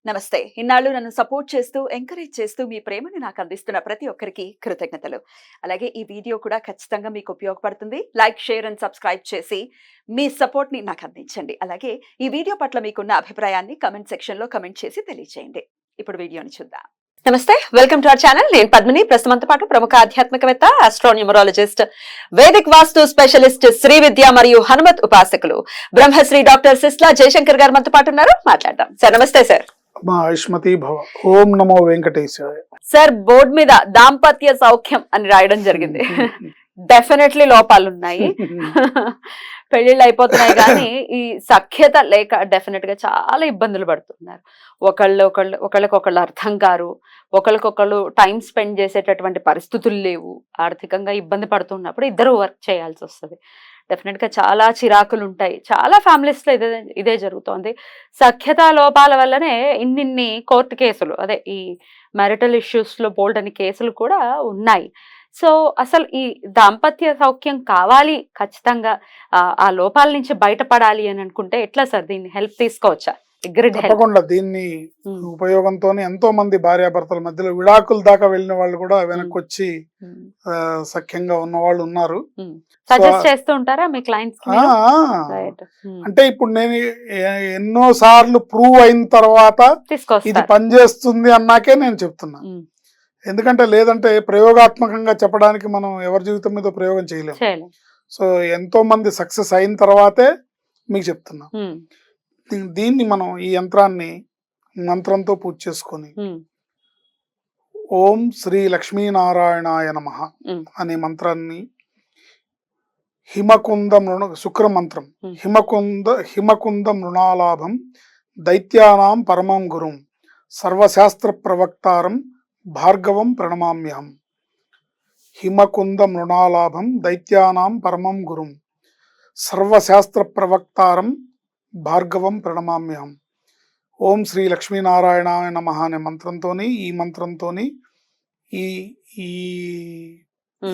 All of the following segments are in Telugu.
నమస్తే. ఇన్నాళ్ళు నన్ను సపోర్ట్ చేస్తూ, ఎంకరేజ్ చేస్తూ మీ ప్రేమని నాకు అందిస్తున్న ప్రతి ఒక్కరికి కృతజ్ఞతలు. అలాగే ఈ వీడియో కూడా ఖచ్చితంగా మీకు ఉపయోగపడుతుంది. లైక్, షేర్ అండ్ సబ్స్క్రైబ్ చేసి మీ సపోర్ట్‌ని నాకు అందించండి. అలాగే ఈ వీడియో పట్ల మీకున్న అభిప్రాయాన్ని కామెంట్ సెక్షన్‌లో కామెంట్ చేసి తెలియజేయండి. ఇప్పుడు వీడియోని చూద్దాం. నమస్తే, వెల్కమ్ టు అవర్ ఛానల్. నేను పద్మిని. ప్రస్తుతంతో పాటు ప్రముఖ ఆధ్యాత్మికవేత్త, ఆస్ట్రోన్యూమరాలజిస్ట్, వేదిక్ వాస్తు స్పెషలిస్ట్, శ్రీ విద్య మరియు హనుమత్ ఉపాసకులు బ్రహ్మశ్రీ డాక్టర్ సిస్లా జయశంకర్ గారు మనతో పాటు ఉన్నారు. మాట్లాడదాం. సార్ నమస్తే. సార్ ఆయుష్మతి భవ. ఓం నమో వెంకటేశాయ. సార్, బోర్డు మీద దాంపత్య సౌఖ్యం అని రాయడం జరిగింది. డెఫినెట్లీ లోపాలు ఉన్నాయి. పెళ్లిళ్ళు అయిపోతున్నాయి కానీ ఈ సఖ్యత లేక డెఫినెట్ గా చాలా ఇబ్బందులు పడుతున్నారు. ఒకళ్ళకొకళ్ళు అర్థం కారు, ఒకళ్ళకొకళ్ళు టైం స్పెండ్ చేసేటటువంటి పరిస్థితులు లేవు, ఆర్థికంగా ఇబ్బంది పడుతున్నప్పుడు ఇద్దరు వర్క్ చేయాల్సి వస్తుంది. డెఫినెట్ గా చాలా చిరాకులు ఉంటాయి. చాలా ఫ్యామిలీస్ లో ఇదే జరుగుతోంది. సఖ్యతా లోపాల వల్లనే ఇన్నిన్ని కోర్టు కేసులు, అదే ఈ మ్యారిటల్ ఇష్యూస్ లో బోల్డ్ అని కేసులు కూడా ఉన్నాయి. సో అసలు ఈ దాంపత్య సౌఖ్యం కావాలి, ఖచ్చితంగా ఆ లోపాల నుంచి బయటపడాలి అని అనుకుంటే ఎట్లా సార్ దీన్ని హెల్ప్ తీసుకోవచ్చా? తప్పకుండా. దీన్ని ఉపయోగంతో ఎంతో మంది భార్యాభర్తల మధ్యలో విడాకుల దాకా వెళ్ళిన వాళ్ళు కూడా వెనక్కి వచ్చి సఖ్యంగా ఉన్న వాళ్ళు ఉన్నారు. సజెస్ట్ చేస్తూ ఉంటారా మీ క్లయింట్స్? అంటే ఇప్పుడు నేను ఎన్నో సార్లు ప్రూవ్ అయిన తర్వాత ఇది పనిచేస్తుంది అన్నాకే నేను చెప్తున్నా. ఎందుకంటే లేదంటే ప్రయోగాత్మకంగా చెప్పడానికి మనం ఎవరి జీవితం మీద ప్రయోగం చేయలేము. సో ఎంతో మంది సక్సెస్ అయిన తర్వాతే మీకు చెప్తున్నా. దీన్ని మనం ఈ యంత్రాన్ని మంత్రంతో పూజ చేసుకొని ఓం శ్రీ లక్ష్మీనారాయణాయ నమః అనే మంత్రాన్ని హిమకుందం శుక్ర మంత్రం హిమకుందం రుణాలాభం దైత్యానాం పరమం గురుం సర్వశాస్త్ర ప్రవక్తారం భార్గవం ప్రణమామ్యహం. హిమకుందం రుణాలాభం దైత్యానాం పరమం గురుం సర్వశాస్త్ర ప్రవక్తారం భార్గవం ప్రణమామ్యహం. ఓం శ్రీ లక్ష్మీనారాయణాయ నమః అనే మంత్రంతోని ఈ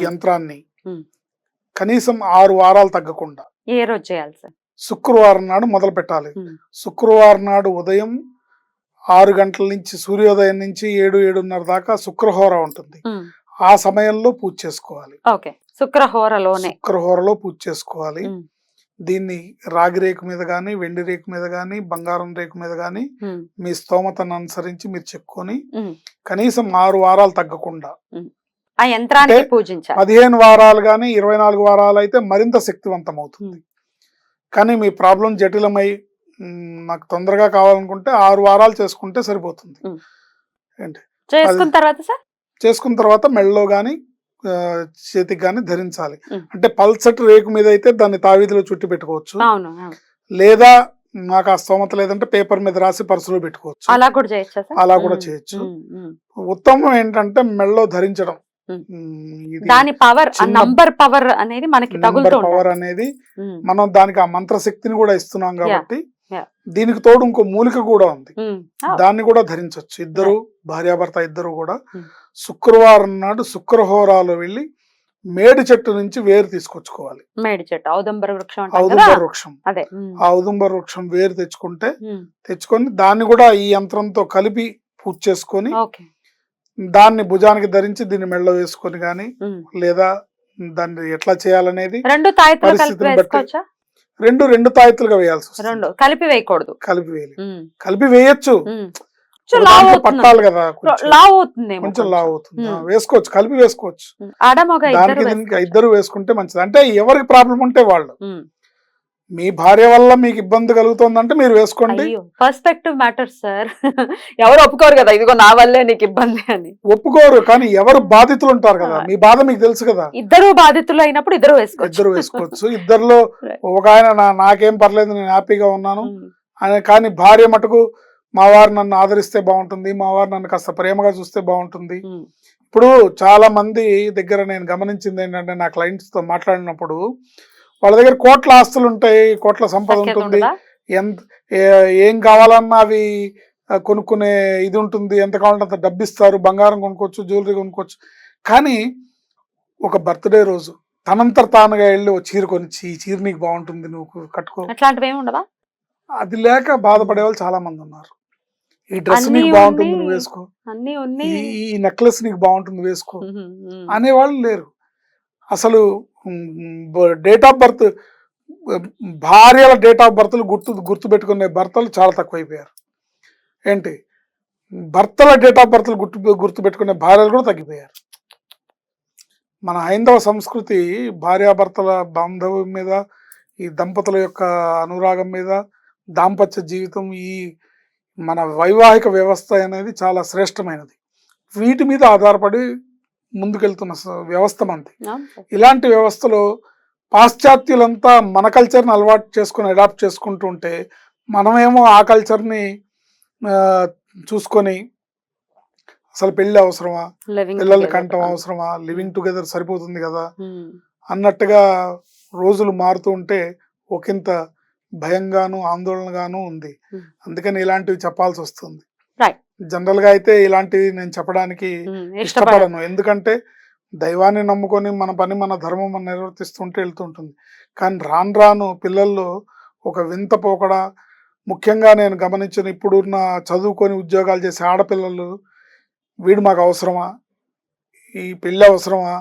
యంత్రాన్ని కనీసం 6 వారాలు తగ్గకుండా ఏ రోజు చేయాలి సార్? శుక్రవారం నాడు మొదలు పెట్టాలి. శుక్రవారం నాడు ఉదయం 6 గంటల నుంచి సూర్యోదయం నుంచి 7-7:30 దాకా శుక్రహోర ఉంటుంది. ఆ సమయంలో పూజ చేసుకోవాలి. శుక్రహోరలో పూజ చేసుకోవాలి. దీన్ని రాగి రేకు మీద గాని, వెండి రేకు మీద గాని, బంగారం రేకు మీద గాని మీ స్తోమతను అనుసరించి మీరు చెప్పుకొని కనీసం 6 వారాలు తగ్గకుండా 15 వారాలు గాని 24 వారాలు అయితే మరింత శక్తివంతం అవుతుంది. కానీ మీ ప్రాబ్లం జటిలమై నాకు తొందరగా కావాలనుకుంటే 6 వారాలు చేసుకుంటే సరిపోతుంది. ఏంటి చేసుకున్న తర్వాత మెడలో గాని చేతికి గాని ధరించాలి. అంటే పల్సటి రేకు మీద అయితే దాన్ని తావీధిలో చుట్టి పెట్టుకోవచ్చు, లేదా నాకు ఆ స్తోమత లేదంటే పేపర్ మీద రాసి పర్సులో పెట్టుకోవచ్చు. అలా కూడా చేయొచ్చు. ఉత్తమం ఏంటంటే మెడలో ధరించడం. దాని పవర్ అనేది మనకి పవర్ అనేది మనం దానికి ఆ మంత్రశక్తిని కూడా ఇస్తున్నాం కాబట్టి దీనికి తోడు ఇంకో మూలిక కూడా ఉంది, దాన్ని కూడా ధరించవచ్చు. ఇద్దరు భార్యాభర్త ఇద్దరు కూడా శుక్రవారం నాడు శుక్రహోరాలో వెళ్ళి మేడి చెట్టు నుంచి వేరు తీసుకొచ్చుకోవాలి. ఔదుంబర వృక్షం. ఆ ఔదుంబర వృక్షం వేరు తెచ్చుకొని దాన్ని కూడా ఈ యంత్రంతో కలిపి పూజ చేసుకొని దాన్ని భుజానికి ధరించి దీన్ని మెడలో వేసుకొని గాని, లేదా దాన్ని ఎట్లా చేయాలనేది పరిస్థితిని బట్టి రెండు తాయెత్తులుగా వేయాల్సి వస్తుంది. కలిపి వేయకూడదు. కలిపి వేయచ్చు, పట్టాలి కదా, కొంచెం లావ్ అవుతుంది. వేసుకోవచ్చు, కలిపి వేసుకోవచ్చు. దానికి ఇద్దరు వేసుకుంటే మంచిది. అంటే ఎవరికి ప్రాబ్లం ఉంటే వాళ్ళు. మీ భార్య వల్ల మీకు ఇబ్బంది కలుగుతుందంటే మీరు వేసుకోండి. Perspective matters sir. ఎవరు ఒప్పుకోరు కదా, ఇదిగో నా వల్లే నీకు ఇబ్బంది అని. ఒప్పుకోరు, కానీ ఎవరు బాధితులు ఉంటారు కదా, మీ బాధ మీకు తెలుసు కదా. ఇద్దరు బాధితులు అయినప్పుడు ఇద్దరు వేసుకోవచ్చు. ఇద్దరులో ఒక ఆయన నాకేం పర్లేదు, నేను హ్యాపీగా ఉన్నాను అని, కానీ భార్య మటుకు మా వారు నన్ను ఆదరిస్తే బాగుంటుంది, మా వారు నన్ను కాస్త ప్రేమగా చూస్తే బాగుంటుంది. ఇప్పుడు చాలా మంది దగ్గర నేను గమనించింది ఏంటంటే, నా క్లయింట్స్ తో మాట్లాడినప్పుడు వాళ్ళ దగ్గర కోట్ల ఆస్తులు ఉంటాయి, కోట్ల సంపద ఉంటుంది, ఏం కావాలన్నా అవి కొనుక్కునే ఇది ఉంటుంది, ఎంత కావాలంటే అంత డబ్బిస్తారు, బంగారం కొనుక్కోవచ్చు, జ్యువెలరీ కొనుక్కోవచ్చు. కానీ ఒక బర్త్డే రోజు తనంతట తానుగా వెళ్ళి ఒక చీర కొనిచ్చి, ఈ చీర నీకు బాగుంటుంది, నువ్వు కట్టుకో, అట్లాంటివి ఏమి ఉండవా? అది లేక బాధపడే వాళ్ళు చాలా మంది ఉన్నారు. ఈ డ్రెస్ అన్నీ నీకు బాగుంటుంది ఉన్నాయి. నువ్వు వేసుకో, అన్ని ఈ ఉన్నాయి. ఈ నెక్లెస్ నీకు బాగుంటుంది వేసుకో ఉమ్. అనేవాళ్ళు లేరు. అసలు డేట్ ఆఫ్ బర్త్, భార్యల డేట్ ఆఫ్ బర్త్లు గుర్తు పెట్టుకునే భర్తలు చాలా తక్కువైపోయారు. ఏంటి, భర్తల డేట్ ఆఫ్ బర్త్లు గుర్తు పెట్టుకునే భార్యలు కూడా తగ్గిపోయారు. మన హైందవ సంస్కృతి భార్యాభర్తల బాంధవ్యం మీద, ఈ దంపతుల యొక్క అనురాగం మీద, దాంపత్య జీవితం, ఈ మన వైవాహిక వ్యవస్థ అనేది చాలా శ్రేష్టమైనది. వీటి మీద ఆధారపడి ముందుకెళ్తున్న వ్యవస్థ మనది. ఇలాంటి వ్యవస్థలో పాశ్చాత్యులంతా మన కల్చర్ని అలవాటు చేసుకొని అడాప్ట్ చేసుకుంటూ ఉంటే, మనమేమో ఆ కల్చర్ని చూసుకొని అసలు పెళ్ళి అవసరమా, పిల్లల్ని కంటం అవసరమా, లివింగ్ టుగెదర్ సరిపోతుంది కదా అన్నట్టుగా రోజులు మారుతూ ఉంటే ఒకంత భయంగాను ఆందోళనగాను ఉంది. అందుకని ఇలాంటివి చెప్పాల్సి వస్తుంది. జనరల్ గా అయితే ఇలాంటివి నేను చెప్పడానికి ఇష్టపడను. ఎందుకంటే దైవాన్ని నమ్ముకొని మన పని మన ధర్మం మనం నిర్వర్తిస్తుంటే వెళ్తుంటుంది. కానీ రాను రాను పిల్లల్లో ఒక వింత పోకడా, ముఖ్యంగా నేను గమనించిన ఇప్పుడున్న చదువుకొని ఉద్యోగాలు చేసే ఆడపిల్లలు, వీడు మాకు అవసరమా, ఈ పెళ్ళి అవసరమా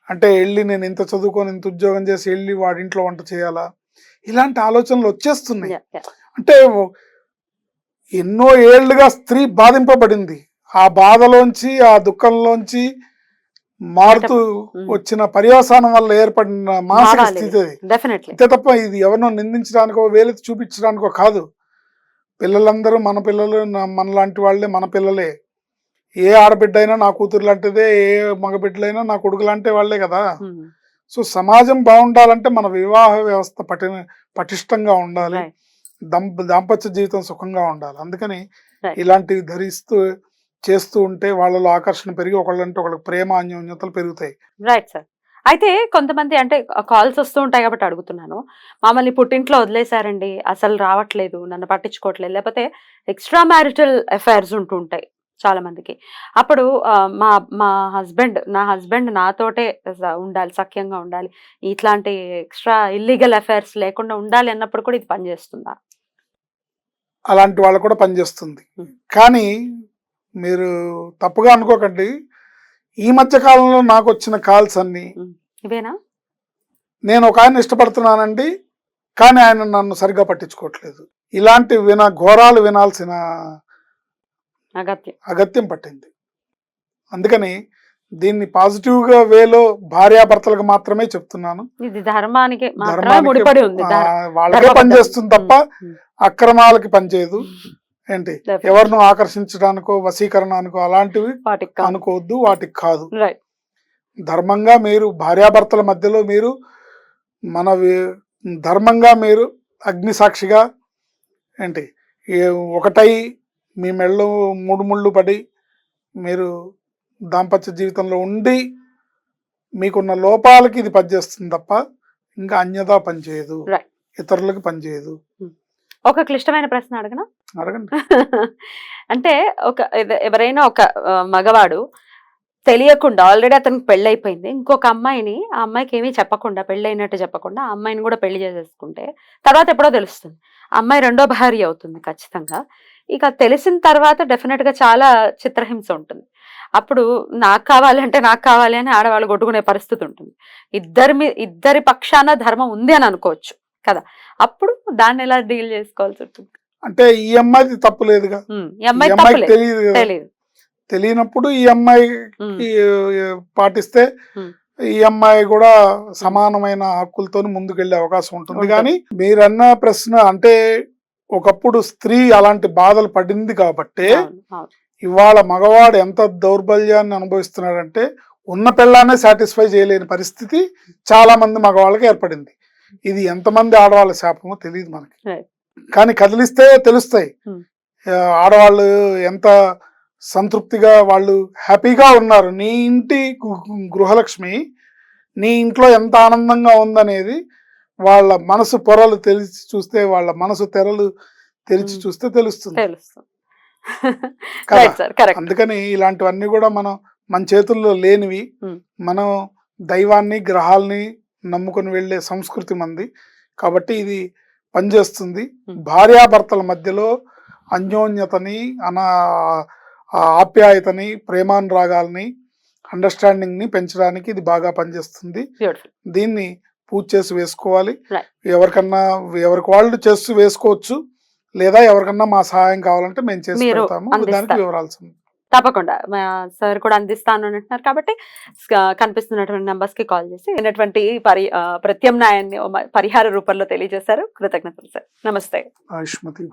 అంటే వెళ్ళి నేను ఇంత చదువుకొని ఇంత ఉద్యోగం చేసి వెళ్ళి వాడింట్లో వంట చేయాలా, ఇలాంటి ఆలోచనలు వచ్చేస్తున్నాయి. అంటే ఎన్నో ఏళ్లుగా స్త్రీ బాధింపబడింది, ఆ బాధలోంచి ఆ దుఃఖంలోంచి మారుతూ వచ్చిన పర్యవసానం వల్ల ఏర్పడిన మానసిక స్థితి అది. అంతే తప్ప ఇది ఎవరినో నిందించడానికో వేలెత్తి చూపించడానికో కాదు. పిల్లలందరూ మన పిల్లలు, మనలాంటి వాళ్ళే, మన పిల్లలే. ఏ ఆడబిడ్డ అయినా నా కూతురు లాంటిదే, ఏ మగబిడ్డలైనా నా కొడుకు లాంటి వాళ్ళే కదా. సో సమాజం బాగుండాలంటే మన వివాహ వ్యవస్థ పటిష్టంగా ఉండాలి, దాంపత్య జీవితం సుఖంగా ఉండాలి. అందుకని ఇలాంటివి ధరిస్తూ చేస్తూ ఉంటే వాళ్ళలో ఆకర్షణ పెరిగి ఒకళ్ళంటే ఒకళ్ళకి ప్రేమ అన్యోన్యతలు పెరుగుతాయి. Right sir. అయితే కొంతమంది అంటే కాల్స్ వస్తూ ఉంటాయి కాబట్టి అడుగుతున్నాను, మమ్మల్ని పుట్టింట్లో వదిలేశారండి, అసలు రావట్లేదు, నన్ను పట్టించుకోవట్లేదు, లేకపోతే ఎక్స్ట్రా మ్యారిటల్ అఫైర్స్ ఉంటూ ఉంటాయి చాలా మందికి. అప్పుడు మా నా హస్బెండ్ నాతోటే ఉండాలి, సఖ్యంగా ఉండాలి, ఇట్లాంటి ఎక్స్ట్రా ఇల్లీగల్ అఫైర్స్ లేకుండా ఉండాలి అన్నప్పుడు కూడా ఇది పనిచేస్తుందా? అలాంటి వాళ్ళు కూడా పనిచేస్తుంది. కానీ మీరు తప్పుగా అనుకోకండి, ఈ మధ్య కాలంలో నాకు వచ్చిన కాల్స్ అన్ని ఇవేనా? నేను ఒక ఆయన ఇష్టపడుతున్నానండి, కానీ ఆయన నన్ను సరిగ్గా పట్టించుకోవట్లేదు, ఇలాంటి ఘోరాలు వినాల్సిన అగత్యం పట్టింది. అందుకని దీన్ని పాజిటివ్ గా వేలో భార్యాభర్తలకు మాత్రమే చెప్తున్నాను. ఇది ధర్మానికి ముడిపడి ఉంది, వాళ్ళకే పనిచేస్తుంది తప్ప అక్రమాలకి పనిచేయదు. ఏంటి, ఎవరినో ఆకర్షించడానికో వశీకరణానికో అలాంటివి అనుకోవద్దు, వాటికి కాదు. ధర్మంగా మీరు భార్యాభర్తల మధ్యలో మీరు ధర్మంగా మీరు అగ్ని సాక్షిగా ఏంటి ఒకటై మీ మెళ్ళలో 3 ముళ్ళు పడి మీరు దాంపత్య జీవితంలో ఉండి మీకున్న లోపాలకి ఇది పనిచేస్తుంది తప్ప ఇంకా అన్యదా పనిచేయదు, ఇతరులకి పనిచేయదు. ఒక క్లిష్టమైన ప్రశ్న అడగనా? అడగండి. అంటే ఎవరైనా ఒక మగవాడు తెలియకుండా, ఆల్రెడీ అతనికి పెళ్లి అయిపోయింది, ఇంకొక అమ్మాయిని, ఆ అమ్మాయికి ఏమీ చెప్పకుండా, పెళ్లి అయినట్టు చెప్పకుండా ఆ అమ్మాయిని కూడా పెళ్లి చేసేసుకుంటే తర్వాత ఎప్పుడో తెలుస్తుంది, ఆ అమ్మాయి రెండో భార్య అవుతుంది ఖచ్చితంగా. ఇక తెలిసిన తర్వాత డెఫినెట్ గా చాలా చిత్రహింస ఉంటుంది. అప్పుడు నాకు కావాలి అని ఆడవాళ్ళు కొట్టుకునే పరిస్థితి ఉంటుంది. ఇద్దరి పక్షాన ధర్మం ఉంది అని అనుకోవచ్చు కదా. అప్పుడు దాన్ని ఎలా డీల్ చేసుకోవాల్సి ఉంటుంది? అంటే ఈ అమ్మాయిది తప్పు లేదుగా, తెలియదు, తెలియనప్పుడు ఈ అమ్మాయి పాటిస్తే ఈ అమ్మాయి కూడా సమానమైన హక్కులతో ముందుకెళ్లే అవకాశం ఉంటుంది. కానీ మీరన్న ప్రశ్న అంటే ఒకప్పుడు స్త్రీ అలాంటి బాధలు పడింది కాబట్టి ఇవాళ మగవాడు ఎంత దౌర్బల్యాన్ని అనుభవిస్తున్నాడంటే ఉన్న పిల్లానే సాటిస్ఫై చేయలేని పరిస్థితి చాలా మంది మగవాళ్ళకి ఏర్పడింది. ఇది ఎంతమంది ఆడవాళ్ళ శాపమో తెలియదు మనకి, కానీ కదిలిస్తే తెలుస్తాయి ఆడవాళ్ళు ఎంత సంతృప్తిగా, వాళ్ళు హ్యాపీగా ఉన్నారు. నీ ఇంటి గృహలక్ష్మి నీ ఇంట్లో ఎంత ఆనందంగా ఉందనేది వాళ్ళ మనసు పొరలు తెలిసి చూస్తే, వాళ్ళ మనసు తెరలు తెరిచి చూస్తే తెలుస్తుంది. అందుకని ఇలాంటివన్నీ కూడా మన చేతుల్లో లేనివి. మనం దైవాన్ని గ్రహాలని నమ్ముకొని వెళ్ళే సంస్కృతి మంది కాబట్టి ఇది పనిచేస్తుంది. భార్యాభర్తల మధ్యలో అన్యోన్యతని ఆప్యాయతని, ప్రేమానురాగాల్ని, అండర్స్టాండింగ్ ని పెంచడానికి ఇది బాగా పనిచేస్తుంది. బ్యూటిఫుల్. దీన్ని పూజ చేసి వేసుకోవాలి. Right. ఎవరికి వాళ్ళు చేసి వేసుకోవచ్చు, లేదా ఎవరికన్నా మా సహాయం కావాలంటే మేము చేసి మీరు పెడతాము. దానికి అందిస్తారు. వివరాల్సింది. తప్పకుండా సార్ కూడా అందిస్తాను అని అంటున్నారు కాబట్టి కనిపిస్తున్నటువంటి నంబర్స్ కి కాల్ చేసి అయినటువంటి ప్రత్యామ్నాయాన్ని పరిహార రూపంలో తెలియజేశారు. కృతజ్ఞతలు సార్. నమస్తే. ఆయుష్మతి.